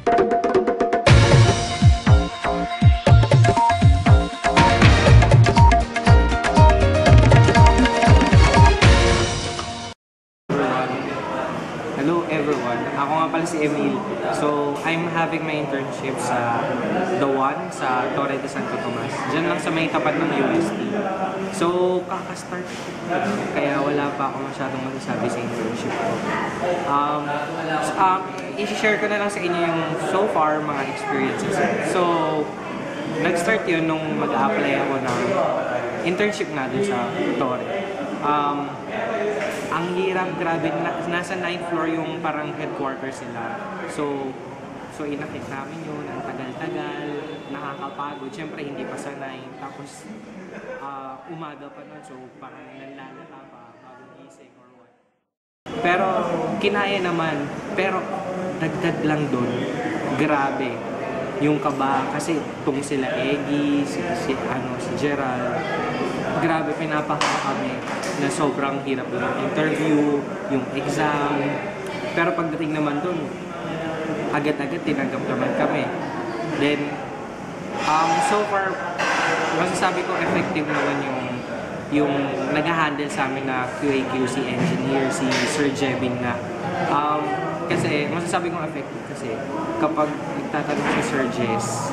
Hello everyone, ako nga pala si Emil. So, I'm having my internship sa The One sa Torre de Santo Tomas. Diyan lang sa may tapat ng UST. So, kakastart kaya wala pa ako masyadong masasabi sa internship ko. I-share ko na lang sa inyo yung so far mga experiences. So, nag-start yun nung mag-a-apply ako ng internship nga dun sa Torre. Ang hirap, grabe, nasa 9th floor yung parang headquarters nila. So inakit namin yun, ang tagal-tagal, nakakapagod, syempre hindi pa sanay. Tapos umaga pa nun, so parang nanlalata pa, bago gising or what. Pero kinaya naman, pero dagdag lang dun, grabe. Yung kaba, kasi itong sila Eggy, si Gerald, grabe pinapakita kami na sobrang hirap ng interview, yung exam. Pero pagdating naman dun, agad-agad tinanggap naman kami. Then, so far, masasabi ko effective naman yung nag-handle sa amin na QA/QC engineer, si Sir Jebing na. Kasi, masasabi kong effective kasi kapag nagtatanong si Sir Jess,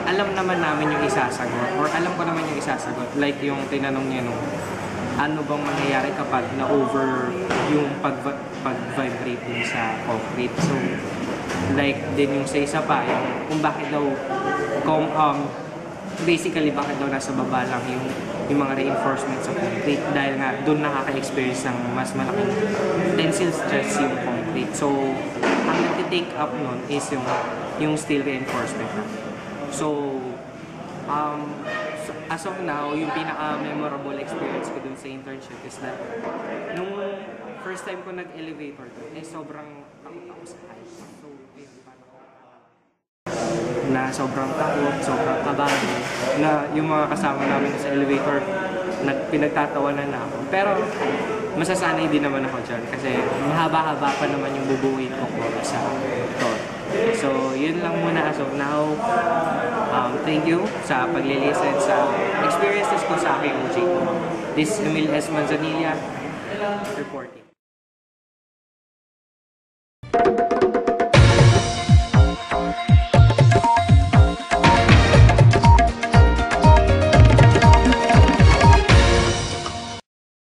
alam naman namin yung isasagot or alam ko naman yung isasagot. Like yung tinanong niya nung ano bang mangyayari kapag na-over yung pag-vibrate dun sa concrete. So, like din yung sa isa pa, yung kung bakit daw, basically bakit daw nasa baba lang yung mga reinforcement sa concrete dahil nga dun nakaka-experience ng mas malaking tensile stress yung concrete. So, ang nag-take up nun is yung steel reinforcement na. So, as of now, yung pinaka-memorable experience ko dun sa internship is that nung first time ko nag-elevator doon, sobrang takot ako sa height. So, ayun, paano ko na sobrang takot, sobrang kabado, na yung mga kasama namin sa elevator, pinagtatawanan na ako. Pero, masasanay din naman ako dyan kasi mahaba-haba pa naman yung bubuuin ko sa ito. So, yun lang muna as of now. Thank you sa pag-listen sa experiences ko sa aking OJT. This is Emil S. Manzanilla reporting.